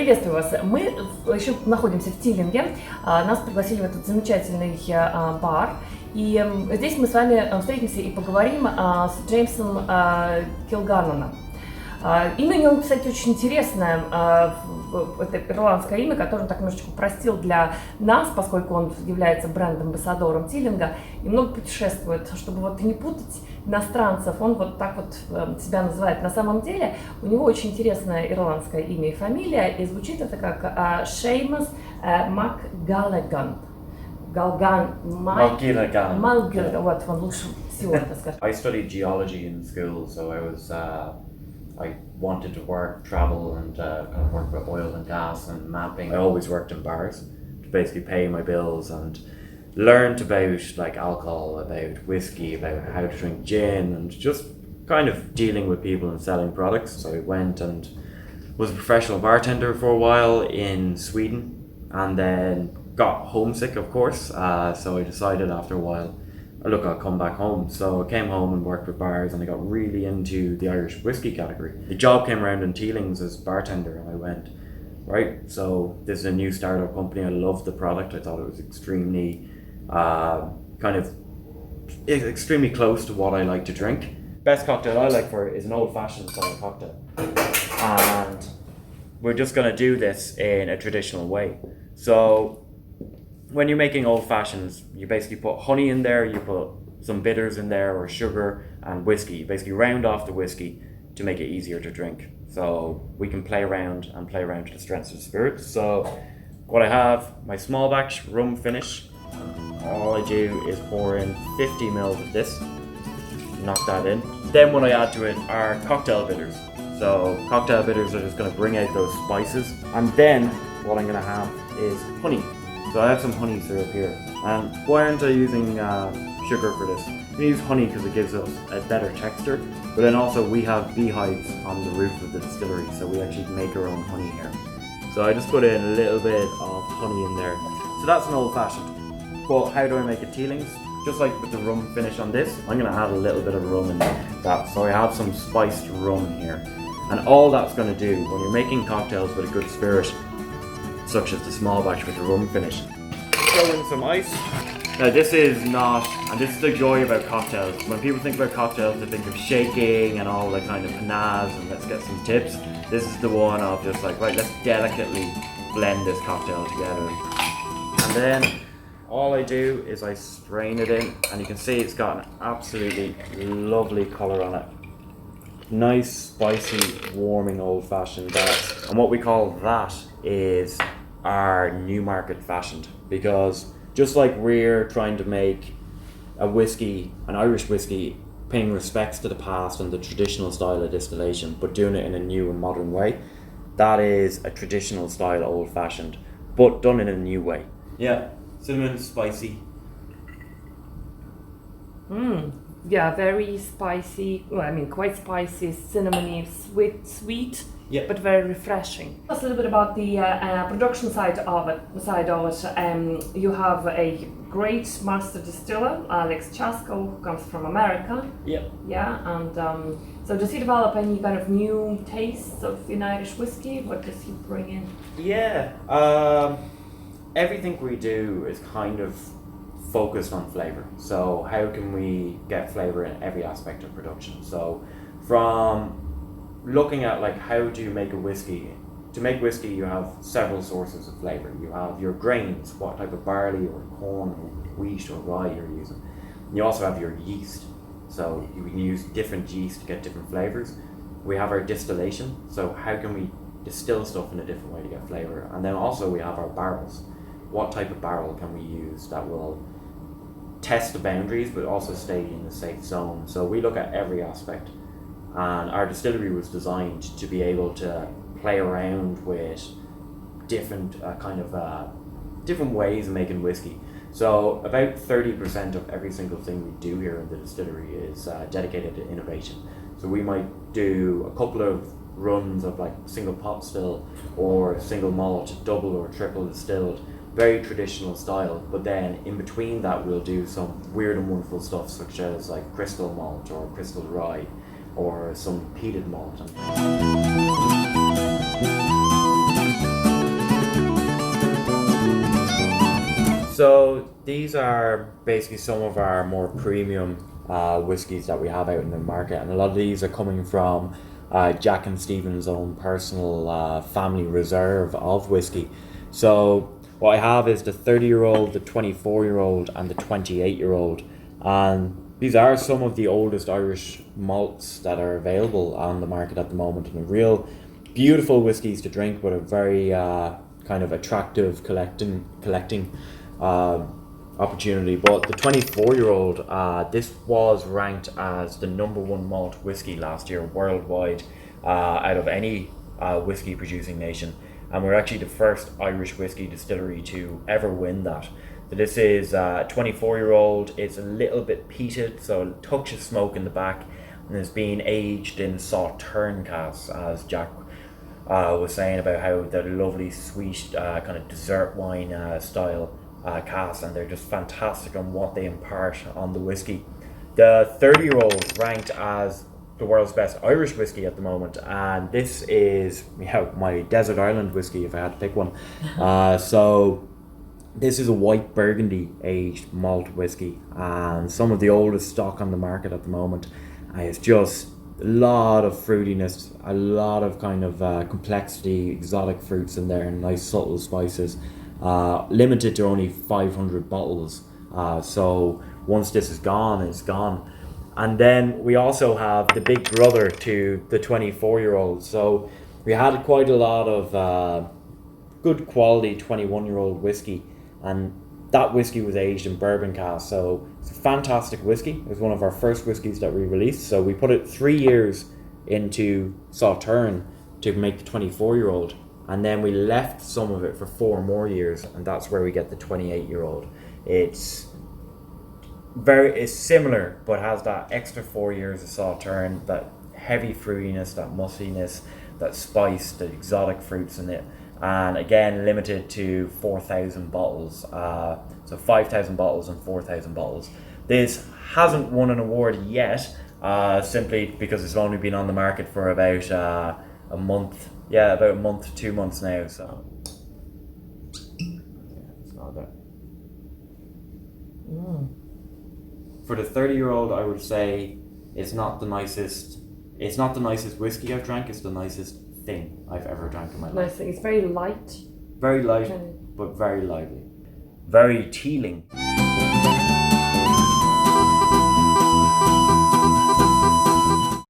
Приветствую вас. Мы еще находимся в Тилинге. Нас пригласили в этот замечательный бар. И здесь мы с вами встретимся и поговорим с Джеймсом Kilgannoном. Имя у него, кстати, очень интересное. Это ирландское имя, которое он так немножечко упростил для нас, поскольку он является бренд-амбассадором Тилинга и много путешествует. Чтобы вот не путать иностранцев, он вот так вот себя называет. На самом деле у него очень интересное ирландское имя и фамилия, и звучит это как Seamus McGallaghan. Malgilligan. Вот, он лучше всего это скажет. I studied geology in school, so I wanted to travel and kind of work with oil and gas and mapping. I always worked in bars to basically pay my bills and learned about like alcohol, about whiskey, about how to drink gin, and just kind of dealing with people and selling products. So I went and was a professional bartender for a while in Sweden, and then got homesick, of course. So I decided after a while, look, I'll come back home. So I came home and worked with bars, and I got really into the Irish whiskey category. The job came around in Teeling's as bartender, and I went, right, so this is a new startup company. I loved the product. I thought it was extremely extremely close to what I like to drink. Best cocktail I like for it is an old-fashioned style cocktail. And we're just going to do this in a traditional way. So when you're making old fashions, you basically put honey in there, you put some bitters in there, or sugar and whiskey. You basically round off the whiskey to make it easier to drink. So we can play around to the strengths of the spirits. So what I have, my small batch rum finish. All I do is pour in 50 ml of this, knock that in. Then what I add to it are cocktail bitters. So cocktail bitters are just going to bring out those spices. And then what I'm going to have is honey. So I have some honey syrup here. And why aren't I using sugar for this? We use honey because it gives us a better texture. But then also we have beehives on the roof of the distillery, so we actually make our own honey here. So I just put in a little bit of honey in there. So that's an old fashioned. But how do I make a Teeling's? Just like with the rum finish on this, I'm going to add a little bit of rum in that. So I have some spiced rum here. And all that's going to do when you're making cocktails with a good spirit, such as the small batch with the rum finish, throw in some ice. Now this is not, and this is the joy about cocktails. When people think about cocktails, they think of shaking and all the kind of pizzazz and let's get some tips. This is the one of just like, right, let's delicately blend this cocktail together. And then all I do is I strain it in, and you can see it's got an absolutely lovely colour on it. Nice, spicy, warming old-fashioned that. And what we call that is our new market fashioned, because just like we're trying to make a whiskey, an Irish whiskey, paying respects to the past and the traditional style of distillation, but doing it in a new and modern way, that is a traditional style old-fashioned, but done in a new way. Yeah, cinnamon, spicy. Yeah, very spicy. Well, I mean, quite spicy, cinnamony, sweet. Yeah. But very refreshing. Tell us a little bit about the production side of it. You have a great master distiller, Alex Chasko, who comes from America. Yeah. Yeah, and so does he develop any kind of new tastes of in Irish whiskey? What does he bring in? Yeah, everything we do is kind of focused on flavour. So how can we get flavour in every aspect of production? So from looking at like how do you make a whiskey. To make whiskey you have several sources of flavour. You have your grains, what type of barley or corn or wheat or rye you're using. You also have your yeast. So you can use different yeast to get different flavours. We have our distillation. So how can we distill stuff in a different way to get flavour? And then also we have our barrels. What type of barrel can we use that will test the boundaries but also stay in a safe zone? So we look at every aspect. And our distillery was designed to be able to play around with different different ways of making whiskey. So about 30% of every single thing we do here in the distillery is dedicated to innovation. So we might do a couple of runs of like single pot still or single malt, double or triple distilled, very traditional style. But then in between that we'll do some weird and wonderful stuff such as like crystal malt or crystal rye, or some peated malt. So these are basically some of our more premium whiskies that we have out in the market, and a lot of these are coming from Jack and Stephen's own personal family reserve of whiskey. So what I have is the 30-year-old, the 24-year-old, and the 28-year-old, and these are some of the oldest Irish malts that are available on the market at the moment, and real beautiful whiskies to drink, but a very kind of attractive collecting opportunity. But the 24-year-old, this was ranked as the #1 malt whiskey last year worldwide out of any whiskey producing nation, and we're actually the first Irish whiskey distillery to ever win that. So this is a 24-year-old. It's a little bit peated, so a touch of smoke in the back, and it's being aged in Sauterne casks, as Jack was saying about how they're lovely, sweet, kind of dessert wine style casks, and they're just fantastic on what they impart on the whiskey. The 30-year-old ranked as the world's best Irish whiskey at the moment, and this is my desert island whiskey if I had to pick one. So this is a white Burgundy aged malt whiskey, and some of the oldest stock on the market at the moment. It's just a lot of fruitiness, a lot of kind of complexity, exotic fruits in there, and nice subtle spices. Limited to only 500 bottles. So once this is gone, it's gone. And then we also have the big brother to the 24-year-old. So we had quite a lot of good quality 21-year-old whiskey, and that whiskey was aged in bourbon casks. So it's a fantastic whiskey. It was one of our first whiskies that we released. So we put it 3 years into Sauterne to make the 24-year-old, and then we left some of it for 4 more years, and that's where we get the 28-year-old. It's similar, but has that extra 4 years of Sauterne, that heavy fruitiness, that mustiness, that spice, the exotic fruits in it. And again, limited to 4,000 bottles. So 5,000 bottles and 4,000 bottles. This hasn't won an award yet, simply because it's only been on the market for about a month. Yeah, about a month, 2 months now. So it's not that. For the 30-year-old, I would say it's not the nicest. It's not the nicest whiskey I've drank. It's the nicest thing I've ever drank in my life. Nice thing. It's very light. Very light, but very lively. Very Teeling.